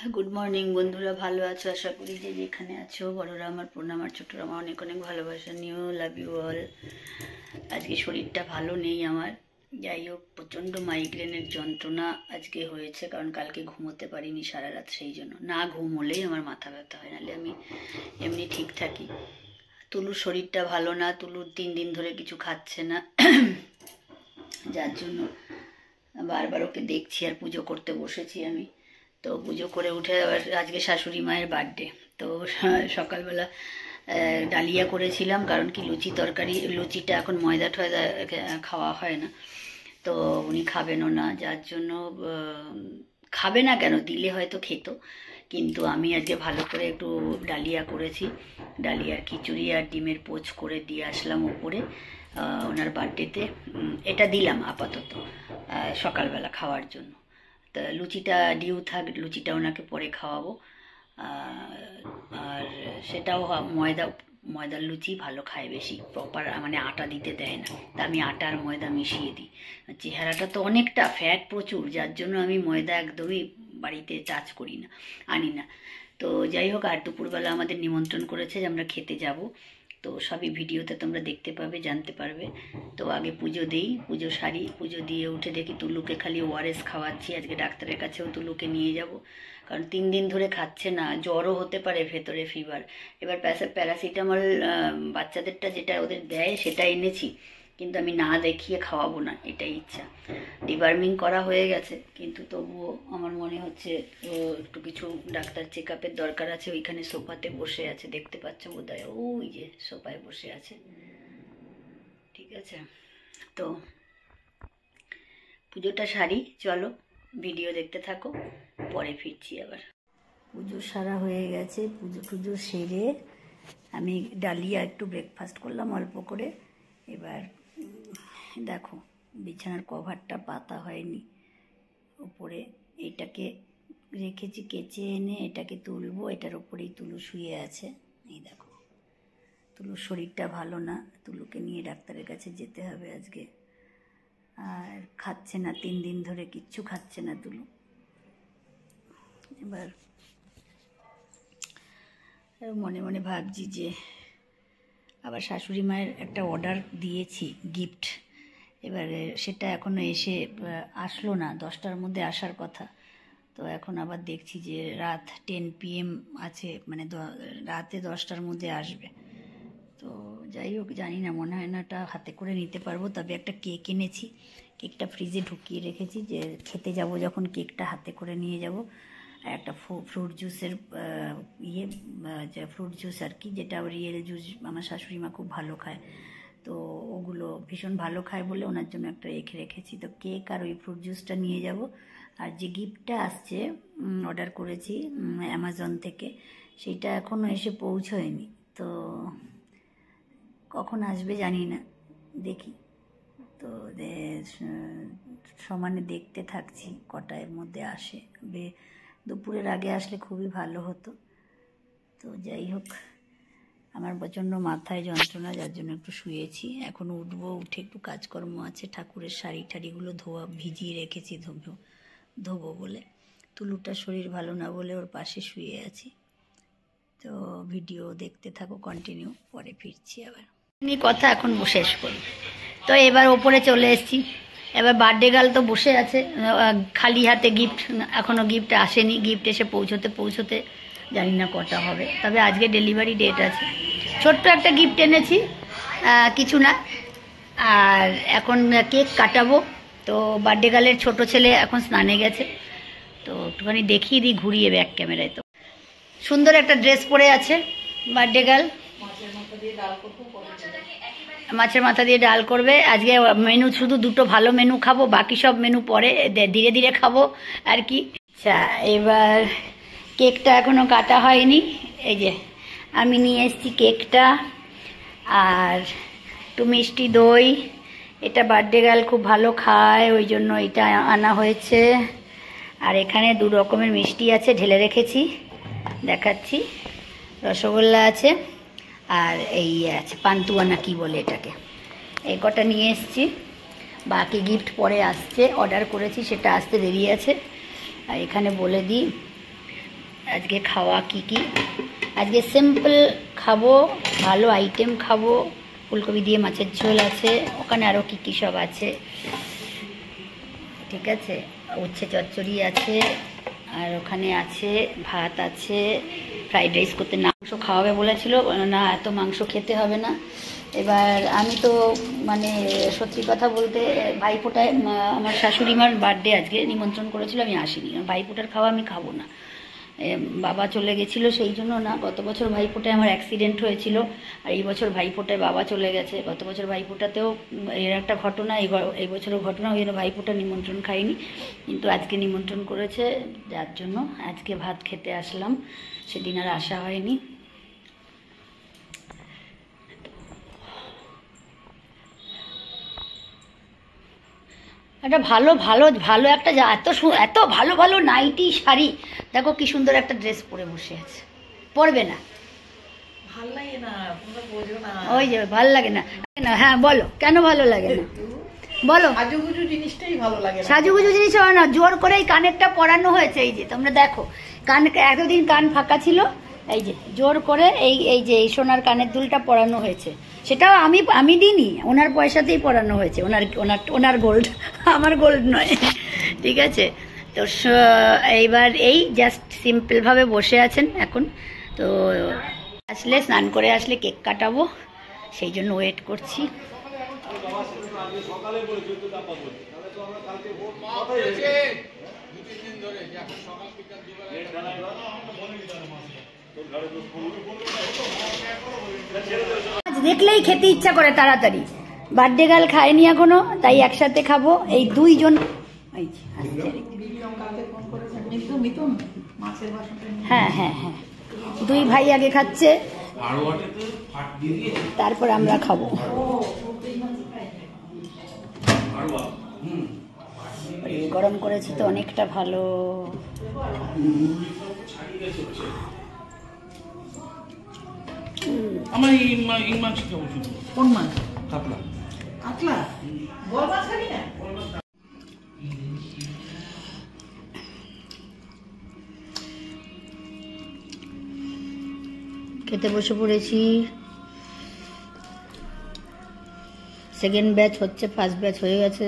Good morning বন্ধুরা, ভালো আছো? আশা করি যে যেখানে আছো বড়রা আমার প্রণাম, আর ছোটরা আমার অনেক অনেক ভালোবাসা নিও। Love you all. আজকে শরীরটা ভালো নেই আমার, যাই হোক প্রচণ্ড মাইগ্রেনের যন্ত্রণা আজকে হয়েছে, কারণ কালকে ঘুমোতে পারিনি সারা রাত, সেই জন্য। না ঘুম হলেই আমার মাথা ব্যথা হয়, নাহলে আমি এমনি ঠিক থাকি। তুলুর শরীরটা ভালো না, তুলুর 3 দিন ধরে কিছু খাচ্ছে না, যার জন্য বারবার ওকে দেখছি। আর পুজো করতে বসেছি আমি, তো পুজো করে উঠে আবার আজকে শাশুড়ি মায়ের বার্থডে, তো সকালবেলা ডালিয়া করেছিলাম, কারণ কি লুচি তরকারি, লুচিটা এখন ময়দা টয়দা খাওয়া হয় না, তো উনি খাবেনও না, যার জন্য খাবে না কেন, দিলে হয়তো খেত, কিন্তু আমি আজকে ভালো করে একটু ডালিয়া করেছি। ডালিয়ার খিচুড়ি আর ডিমের পোচ করে দিয়ে আসলাম ওপরে ওনার বার্থডেতে। এটা দিলাম আপাতত সকালবেলা খাওয়ার জন্য। তা লুচিটা ডিউ থাক, লুচিটা ওনাকে পরে খাওয়াবো। আর সেটাও ময়দার লুচি ভালো খায় বেশি, প্রপার মানে আটা দিতে দেয় না, তা আমি আটা আর ময়দা মিশিয়ে দিই। চেহারাটা তো অনেকটা ফ্যাট প্রচুর, যার জন্য আমি ময়দা একদমই বাড়িতে টাচ করি না, আনি না। তো যাই হোক, আর দুপুরবেলা আমাদের নিমন্ত্রণ করেছে যে আমরা খেতে যাব, তো সবই ভিডিওতে তোমরা দেখতে পাবে, জানতে পারবে। তো আগে পুজো দিই, পুজো সারি, পুজো দিয়ে উঠে দেখি তুলুকে খালি ওআরএস খাওয়াচ্ছি। আজকে ডাক্তারের কাছেও তুলুকে নিয়ে যাব, কারণ 3 দিন ধরে খাচ্ছে না, জ্বরও হতে পারে ভেতরে, ফিভার। এবার প্যারাসিটামল বাচ্চাদেরটা যেটা ওদের দেয় সেটা এনেছি, কিন্তু আমি না দেখিয়ে খাওয়াবো না, এটাই ইচ্ছা। ডিবার্মিং করা হয়ে গেছে, কিন্তু তবুও আমার মনে হচ্ছে একটু কিছু ডাক্তার চেক আপের দরকার আছে। ওইখানে সোফাতে বসে আছে, দেখতে পাচ্ছ বোধহয়, ওই যে সোফায় বসে আছে, ঠিক আছে। তো পুজোটা সারি, চলো ভিডিও দেখতে থাকো, পরে ফিরছি আবার। পুজো সারা হয়ে গেছে, পুজো সেরে আমি ডালিয়া একটু ব্রেকফাস্ট করলাম অল্প করে। এবার দেখো বিছানার কভারটা পাতা হয়নি, উপরে এটাকে রেখেছি, কেচে এনে এটাকে তুলবো, এটার উপরেই তুলু শুয়ে আছে। এই দেখো, তুলুর শরীরটা ভালো না, তুলুকে নিয়ে ডাক্তারের কাছে যেতে হবে আজকে। আর খাচ্ছে না 3 দিন ধরে, কিচ্ছু খাচ্ছে না তুলু। এবার মনে মনে ভাবছি যে আবার শাশুড়ি মায়ের একটা অর্ডার দিয়েছি গিফট, এবারে সেটা এখনও এসে আসলো না, 10টার মধ্যে আসার কথা। তো এখন আবার দেখছি যে রাত 10 PM আছে, মানে রাতে 10টার মধ্যে আসবে। তো যাই হোক, জানি না, মনে হয় না ওটা হাতে করে নিতে পারবো। তবে একটা কেক এনেছি, কেকটা ফ্রিজে ঢুকিয়ে রেখেছি, যে খেতে যাব যখন কেকটা হাতে করে নিয়ে যাব। আর একটা ফ্রুট জুসের যে ফ্রুট জুস আর কি, যেটা রিয়েল জুস আমার শাশুড়ি মা খুব ভালো খায়, তো ওগুলো ভীষণ ভালো খায় বলে ওনার জন্য একটা রেখেছি। তো কেক আর ওই ফ্রুট জুসটা নিয়ে যাব। আর যে গিফটটা আসছে, অর্ডার করেছি অ্যামাজন থেকে, সেইটা এখনও এসে পৌঁছয়নি, তো কখন আসবে জানি না, দেখি। তো সমানে দেখতে থাকছি কটার মধ্যে আসে। দুপুরের আগে আসলে খুবই ভালো হতো। তো যাই হোক, আমার প্রচণ্ড মাথায় যন্ত্রণা, যার জন্য একটু শুয়েছি। এখন উঠবো, উঠে একটু কাজকর্ম আছে, ঠাকুরের শাড়ি ঠাড়িগুলো ভিজিয়ে রেখেছি, ধোবো বলে। তুলুটার শরীর ভালো না বলে ওর পাশে শুয়ে আছি। তো ভিডিও দেখতে থাকো কন্টিনিউ, পরে ফিরছি আবার। কথা এখন শেষ করি। তো এবার ওপরে চলে এসেছি, এবার বার্থডে গার্ল তো বসে আছে খালি হাতে, গিফট এখনও গিফট আসেনি, গিফট এসে পৌঁছতে জানি না কটা হবে, তবে আজকে ডেলিভারি ডেট আছে। ছোট্ট একটা গিফট এনেছি, কিছু না। আর এখন কেক কাটাবো। তো বার্থডে গার্লের ছোটো ছেলে এখন স্নানে গেছে, তো একটুখানি দেখিয়ে দিই ঘুরিয়ে ব্যাক ক্যামেরায়। তো সুন্দর একটা ড্রেস পরে আছে বার্থডে গার্ল, মাছের মাথা দিয়ে ডাল করবে আজকে। মেনু শুধু দুটো ভালো মেনু খাবো, বাকি সব মেনু পরে ধীরে ধীরে খাবো আর কি। আচ্ছা, এবার কেকটা এখনো কাটা হয়নি, এই যে আমি নিয়ে এসেছি কেকটা, আর একটু মিষ্টি দই, এটা বার্থডে গার্ল খুব ভালো খায়, ওই জন্য এটা আনা হয়েছে। আর এখানে 2 রকমের মিষ্টি আছে, ঢেলে রেখেছি, দেখাচ্ছি। রসগোল্লা আছে, আর এই আছে পান্তুয়া না কি বলে এটাকে, এই কটা নিয়ে এসেছি। বাকি গিফট পরে আসছে, অর্ডার করেছি, সেটা আসতে দেরি আছে। আর এখানে বলে দিই আজকে খাওয়া কি কি, আজকে সিম্পল খাবো, ভালো আইটেম খাবো। ফুলকপি দিয়ে মাছের ঝোল আছে, ওখানে আরও কী কী সব আছে, ঠিক আছে। উচ্ছে চচ্চড়ি আছে, আর ওখানে আছে ভাত আছে। ফ্রাইড রাইস করতে মাংস খাওয়াবে বলেছিল, না এত মাংস খেতে হবে না। এবার আমি তো মানে সত্যি কথা বলতে ভাইফোঁটায় আমার শাশুড়ি মার বার্থডে আজকে নিমন্ত্রণ করেছিল, আমি আসিনি। ভাইফোঁটার খাওয়া আমি খাবো না, বাবা চলে গেছিলো সেই জন্য না। গত বছর ভাইফোঁটায় আমার অ্যাক্সিডেন্ট হয়েছিল, আর এই বছর ভাইফোঁটায় বাবা চলে গেছে। গত বছর ভাইফোঁটাতেও এর একটা ঘটনা, এই বছরও ঘটনা, ওই জন্য ভাইফোঁটা নিমন্ত্রণ খাইনি। কিন্তু আজকে নিমন্ত্রণ করেছে, যার জন্য আজকে ভাত খেতে আসলাম, সেদিন আর আসা হয়নি। একটা ভালো ভালো ভালো একটা এত ভালো ভালো নাইটি শাড়ি, দেখো কি সুন্দর একটা ড্রেস পরে বসে আছে, পরবে না? ওই যে ভাল লাগে না। হ্যাঁ বলো, কেন ভালো লাগে না বলো? সাজুগুজু জিনিসটাই ভালো লাগে। সাজুগুজু জিনিস হয় না, জোর করে এই কানেরটা পরানো হয়েছে। এই যে তোমরা দেখো, কান এতদিন কান ফাঁকা ছিল, এই যে জোর করে এই যে এই সোনার কানের দুলটা পরানো হয়েছে। সেটাও আমি দিইনি, ওনার পয়সাতেই পরানো হয়েছে, ওনার গোল্ড, আমার গোল্ড নয়, ঠিক আছে। তো এইবার এই জাস্ট সিম্পলভাবে বসে আছেন এখন। তো আসলে স্নান করে আসলে কেক কাটাবো, সেই জন্য ওয়েট করছি। দেখলেই খেতে ইচ্ছা করে তাড়াতাড়ি। বার্থডে গার্ল খায়নি এখনো, তাই একসাথে খাবো এই দুইজন। হ্যাঁ হ্যাঁ হ্যাঁ, দুই ভাই আগে খাচ্ছে, তারপর আমরা খাবো। গরম করেছি তো অনেকটা ভালো। আমার এই মাছ খাবো শুধু। কোন মাছ? কাতলা। কাতলা? বড় মাছ খাবি না? খেতে বসে পড়েছি। সেকেন্ড ব্যাচ হচ্ছে, ফার্স্ট ব্যাচ হয়ে গেছে।